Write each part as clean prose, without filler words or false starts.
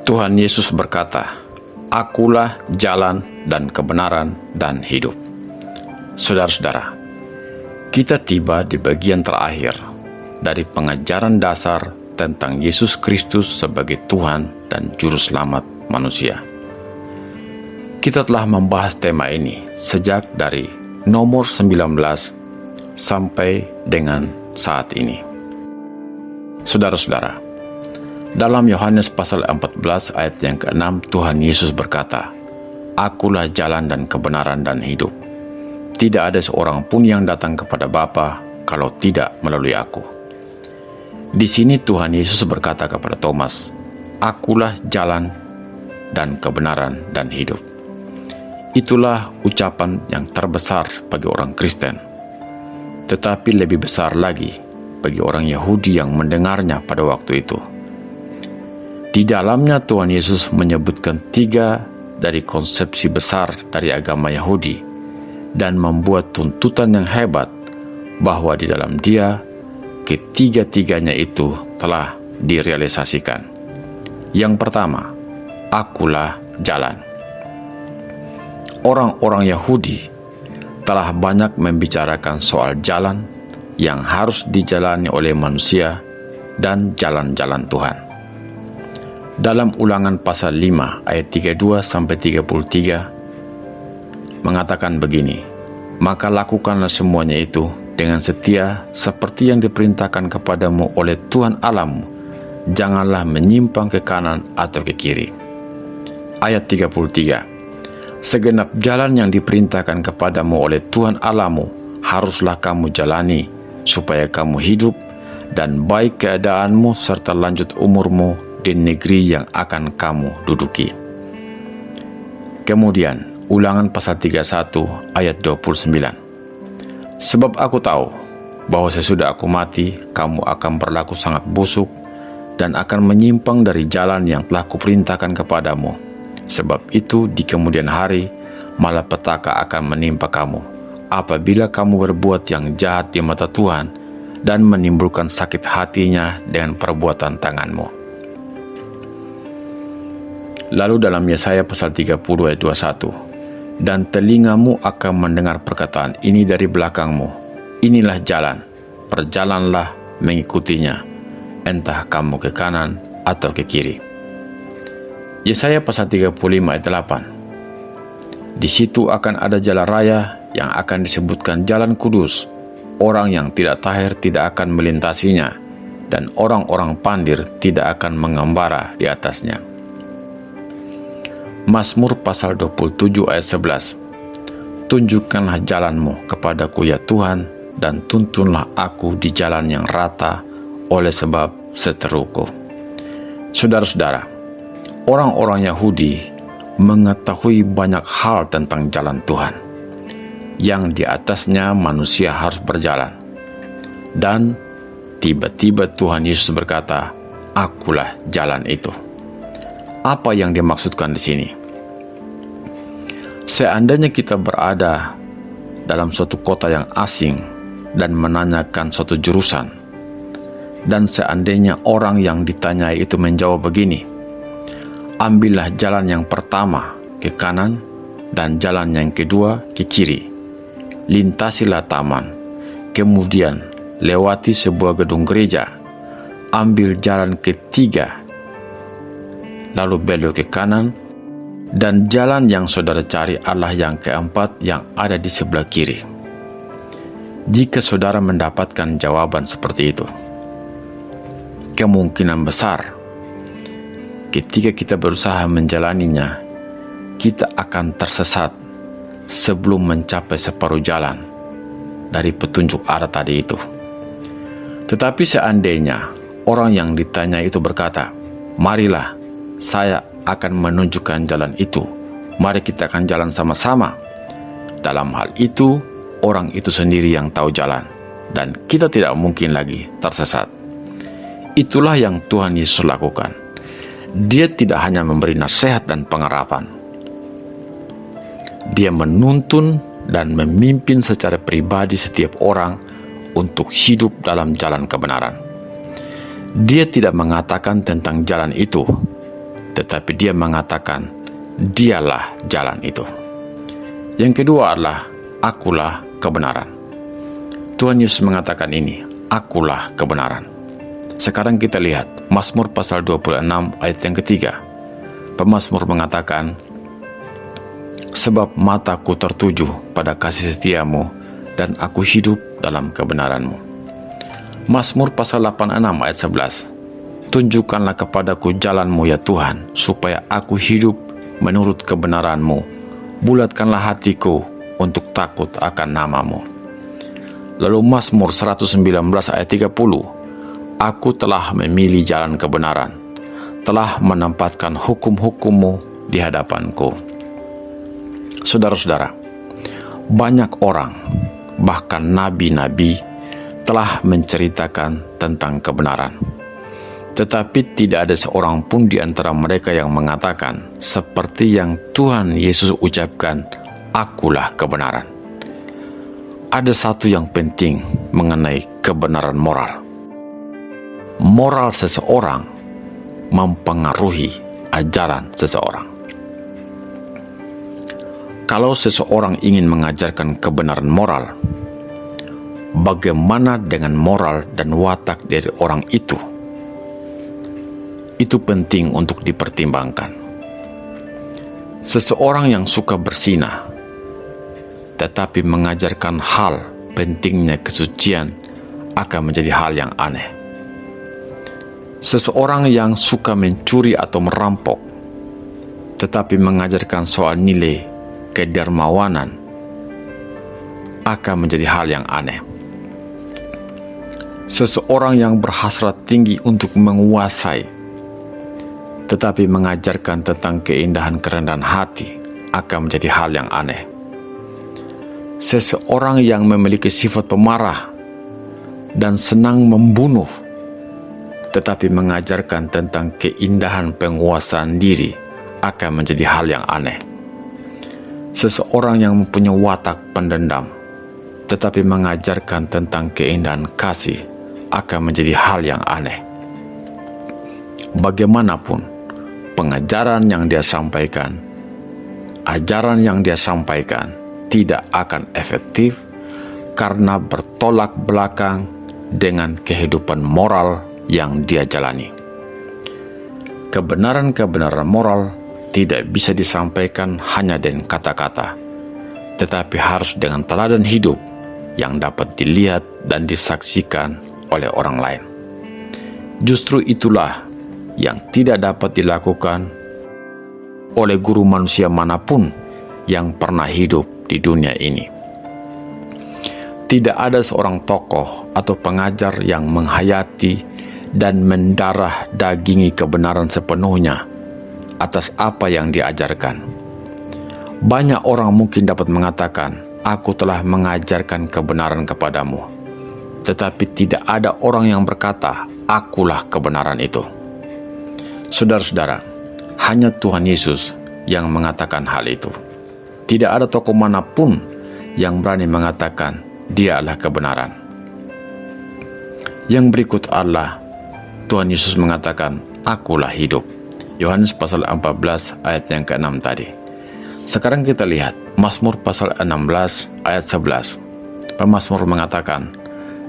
Tuhan Yesus berkata, "Akulah jalan dan kebenaran dan hidup." Saudara-saudara, kita tiba di bagian terakhir dari pengajaran dasar tentang Yesus Kristus sebagai Tuhan dan Juru Selamat manusia. Kita telah membahas tema ini sejak dari nomor 19 sampai dengan saat ini. Saudara-saudara, dalam Yohanes pasal 14 ayat yang ke-6, Tuhan Yesus berkata, "Akulah jalan dan kebenaran dan hidup. Tidak ada seorang pun yang datang kepada Bapa kalau tidak melalui aku." Di sini Tuhan Yesus berkata kepada Thomas, "Akulah jalan dan kebenaran dan hidup." Itulah ucapan yang terbesar bagi orang Kristen, tetapi lebih besar lagi bagi orang Yahudi yang mendengarnya pada waktu itu. Di dalamnya Tuhan Yesus menyebutkan 3 dari konsepsi besar dari agama Yahudi dan membuat tuntutan yang hebat bahwa di dalam Dia ketiga-tiganya itu telah direalisasikan. Yang pertama, akulah jalan. Orang-orang Yahudi telah banyak membicarakan soal jalan yang harus dijalani oleh manusia dan jalan-jalan Tuhan. Dalam Ulangan pasal 5 ayat 32-33 mengatakan begini, "Maka lakukanlah semuanya itu dengan setia seperti yang diperintahkan kepadamu oleh Tuhan Allahmu. Janganlah menyimpang ke kanan atau ke kiri." Ayat 33, "Segenap jalan yang diperintahkan kepadamu oleh Tuhan Allahmu haruslah kamu jalani, supaya kamu hidup dan baik keadaanmu serta lanjut umurmu di negeri yang akan kamu duduki." Kemudian Ulangan pasal 31 ayat 29, "Sebab aku tahu bahwa sesudah aku mati, kamu akan berlaku sangat busuk dan akan menyimpang dari jalan yang telah kuperintahkan kepadamu. Sebab itu di kemudian hari malapetaka akan menimpa kamu, apabila kamu berbuat yang jahat di mata Tuhan dan menimbulkan sakit hatinya dengan perbuatan tanganmu." Lalu dalam Yesaya pasal 30 ayat 21, "Dan telingamu akan mendengar perkataan ini dari belakangmu, inilah jalan, berjalanlah mengikutinya, entah kamu ke kanan atau ke kiri." Yesaya pasal 35 ayat 8, "Di situ akan ada jalan raya yang akan disebutkan jalan kudus. Orang yang tidak tahir tidak akan melintasinya, dan orang-orang pandir tidak akan mengembara di atasnya." Mazmur pasal 27 ayat 11, "Tunjukkanlah jalanmu kepadaku ya Tuhan, dan tuntunlah aku di jalan yang rata oleh sebab seteruku." Saudara-saudara, orang-orang Yahudi mengetahui banyak hal tentang jalan Tuhan, yang di atasnya manusia harus berjalan. Dan tiba-tiba Tuhan Yesus berkata, "Akulah jalan itu." Apa yang dimaksudkan di sini? Seandainya kita berada dalam suatu kota yang asing dan menanyakan suatu jurusan, dan seandainya orang yang ditanyai itu menjawab begini, "Ambillah jalan yang pertama ke kanan dan jalan yang kedua ke kiri. Lintasilah taman, kemudian lewati sebuah gedung gereja. Ambil jalan ketiga, lalu belok ke kanan, dan jalan yang saudara cari adalah yang keempat yang ada di sebelah kiri." Jika saudara mendapatkan jawaban seperti itu, kemungkinan besar ketika kita berusaha menjalaninya, kita akan tersesat sebelum mencapai separuh jalan dari petunjuk arah tadi itu. Tetapi seandainya orang yang ditanya itu berkata, "Marilah, saya akan menunjukkan jalan itu. Mari kita akan jalan sama-sama." Dalam hal itu, orang itu sendiri yang tahu jalan, dan kita tidak mungkin lagi tersesat. Itulah yang Tuhan Yesus lakukan. Dia tidak hanya memberi nasihat dan pengharapan. Dia menuntun dan memimpin secara pribadi setiap orang untuk hidup dalam jalan kebenaran. Dia tidak mengatakan tentang jalan itu, tetapi dia mengatakan dialah jalan itu. Yang kedua adalah akulah kebenaran. Tuhan Yesus mengatakan ini, akulah kebenaran. Sekarang kita lihat Mazmur pasal 26 ayat yang ketiga. Pemazmur mengatakan, sebab mataku tertuju pada kasih setiamu dan aku hidup dalam kebenaranmu. Mazmur pasal 86 ayat 11. Tunjukkanlah kepadaku jalanmu ya Tuhan, supaya aku hidup menurut kebenaranmu. Bulatkanlah hatiku untuk takut akan namamu. Lalu Mazmur 119 ayat 30. Aku telah memilih jalan kebenaran, telah menempatkan hukum-hukummu di hadapanku. Saudara-saudara, banyak orang, bahkan nabi-nabi, telah menceritakan tentang kebenaran. Tetapi tidak ada seorang pun di antara mereka yang mengatakan seperti yang Tuhan Yesus ucapkan, akulah kebenaran. Ada satu yang penting mengenai kebenaran moral. Moral seseorang mempengaruhi ajaran seseorang. Kalau seseorang ingin mengajarkan kebenaran moral, bagaimana dengan moral dan watak dari orang itu? Itu penting untuk dipertimbangkan. Seseorang yang suka bersinah, tetapi mengajarkan hal pentingnya kesucian akan menjadi hal yang aneh. Seseorang yang suka mencuri atau merampok, tetapi mengajarkan soal nilai kedermawanan akan menjadi hal yang aneh. Seseorang yang berhasrat tinggi untuk menguasai, tetapi mengajarkan tentang keindahan kerendahan hati akan menjadi hal yang aneh. Seseorang yang memiliki sifat pemarah dan senang membunuh, tetapi mengajarkan tentang keindahan penguasaan diri akan menjadi hal yang aneh. Seseorang yang mempunyai watak pendendam, tetapi mengajarkan tentang keindahan kasih akan menjadi hal yang aneh. Bagaimanapun pengajaran yang dia sampaikan, ajaran yang dia sampaikan tidak akan efektif karena bertolak belakang dengan kehidupan moral yang dia jalani. Kebenaran-kebenaran moral tidak bisa disampaikan hanya dengan kata-kata, tetapi harus dengan teladan hidup yang dapat dilihat dan disaksikan oleh orang lain. Justru itulah yang tidak dapat dilakukan oleh guru manusia manapun yang pernah hidup di dunia ini. Tidak ada seorang tokoh atau pengajar yang menghayati dan mendarah dagingi kebenaran sepenuhnya atas apa yang diajarkan. Banyak orang mungkin dapat mengatakan, aku telah mengajarkan kebenaran kepadamu. Tetapi tidak ada orang yang berkata, akulah kebenaran itu. Saudara-saudara, hanya Tuhan Yesus yang mengatakan hal itu. Tidak ada tokoh manapun yang berani mengatakan dia adalah kebenaran. Yang berikut adalah Tuhan Yesus mengatakan, akulah hidup. Yohanes pasal 14 ayat yang ke-6 tadi. Sekarang kita lihat Mazmur pasal 16 ayat 11. Pemazmur mengatakan,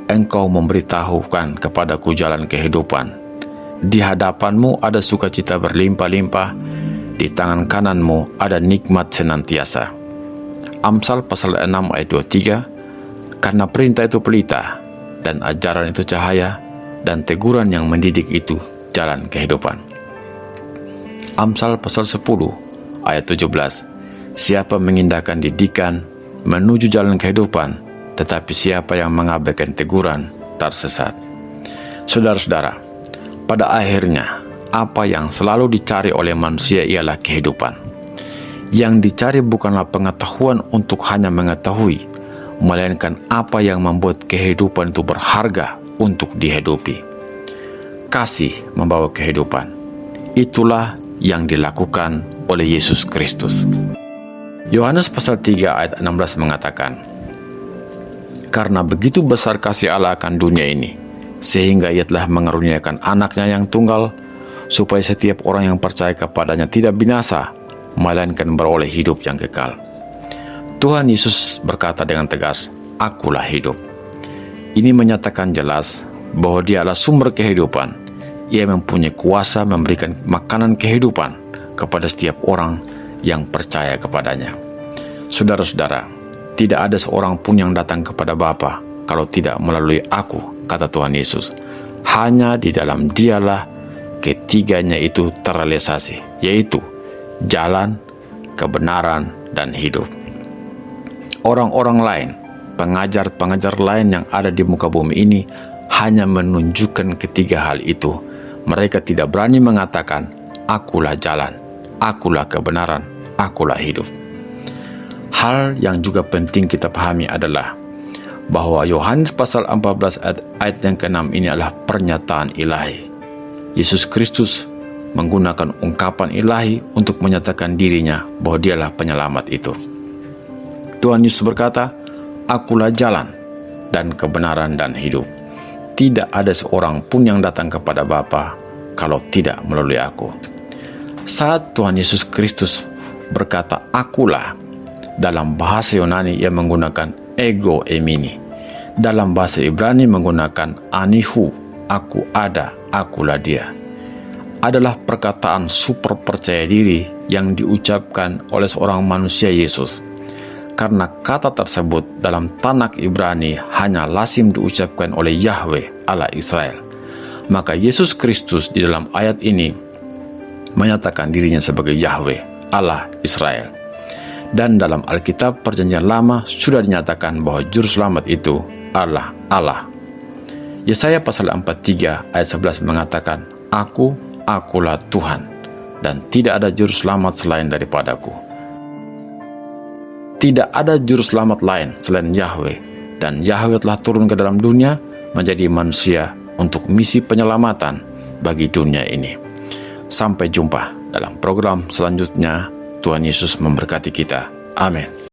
engkau memberitahukan kepadaku jalan kehidupan. Di hadapanmu ada sukacita berlimpah-limpah, di tangan kananmu ada nikmat senantiasa. Amsal pasal 6 ayat 23, karena perintah itu pelita, dan ajaran itu cahaya, dan teguran yang mendidik itu jalan kehidupan. Amsal pasal 10 ayat 17, siapa mengindahkan didikan menuju jalan kehidupan, tetapi siapa yang mengabaikan teguran tersesat. Saudara-saudara, pada akhirnya apa yang selalu dicari oleh manusia ialah kehidupan. Yang dicari bukanlah pengetahuan untuk hanya mengetahui, melainkan apa yang membuat kehidupan itu berharga untuk dihidupi. Kasih membawa kehidupan. Itulah yang dilakukan oleh Yesus Kristus. Yohanes pasal 3 ayat 16 mengatakan, karena begitu besar kasih Allah akan dunia ini, sehingga ia telah mengaruniakan anaknya yang tunggal, supaya setiap orang yang percaya kepadanya tidak binasa, melainkan beroleh hidup yang kekal. Tuhan Yesus berkata dengan tegas, "Akulah hidup." Ini menyatakan jelas bahwa Dia adalah sumber kehidupan. Ia mempunyai kuasa memberikan makanan kehidupan kepada setiap orang yang percaya kepadanya. Saudara-saudara, tidak ada seorang pun yang datang kepada Bapa kalau tidak melalui Aku, kata Tuhan Yesus. Hanya di dalam Dialah ketiganya itu terrealisasi, yaitu jalan, kebenaran, dan hidup. Orang-orang lain, pengajar-pengajar lain yang ada di muka bumi ini hanya menunjukkan ketiga hal itu. Mereka tidak berani mengatakan, "Akulah jalan, akulah kebenaran, akulah hidup." Hal yang juga penting kita pahami adalah bahwa Yohanes pasal 14 ayat yang ke-6 ini adalah pernyataan ilahi. Yesus Kristus menggunakan ungkapan ilahi untuk menyatakan dirinya bahwa Dialah penyelamat itu. Tuhan Yesus berkata, "Akulah jalan dan kebenaran dan hidup. Tidak ada seorang pun yang datang kepada Bapa kalau tidak melalui Aku." Saat Tuhan Yesus Kristus berkata "Akulah", dalam bahasa Yunani ia menggunakan ego emini. Dalam bahasa Ibrani menggunakan anihu, aku ada, akulah Dia. Adalah perkataan super percaya diri yang diucapkan oleh seorang manusia Yesus. Karena kata tersebut dalam Tanakh Ibrani hanya lazim diucapkan oleh Yahweh Allah Israel. Maka Yesus Kristus di dalam ayat ini menyatakan dirinya sebagai Yahweh Allah Israel. Dan dalam Alkitab Perjanjian Lama sudah dinyatakan bahwa Juru Selamat itu adalah Allah. Yesaya pasal 43 ayat 11 mengatakan, Akulah Tuhan, dan tidak ada Juru Selamat selain daripadaku. Tidak ada Juru Selamat lain selain Yahweh, dan Yahweh telah turun ke dalam dunia menjadi manusia untuk misi penyelamatan bagi dunia ini. Sampai jumpa dalam program selanjutnya. Tuhan Yesus memberkati kita. Amin.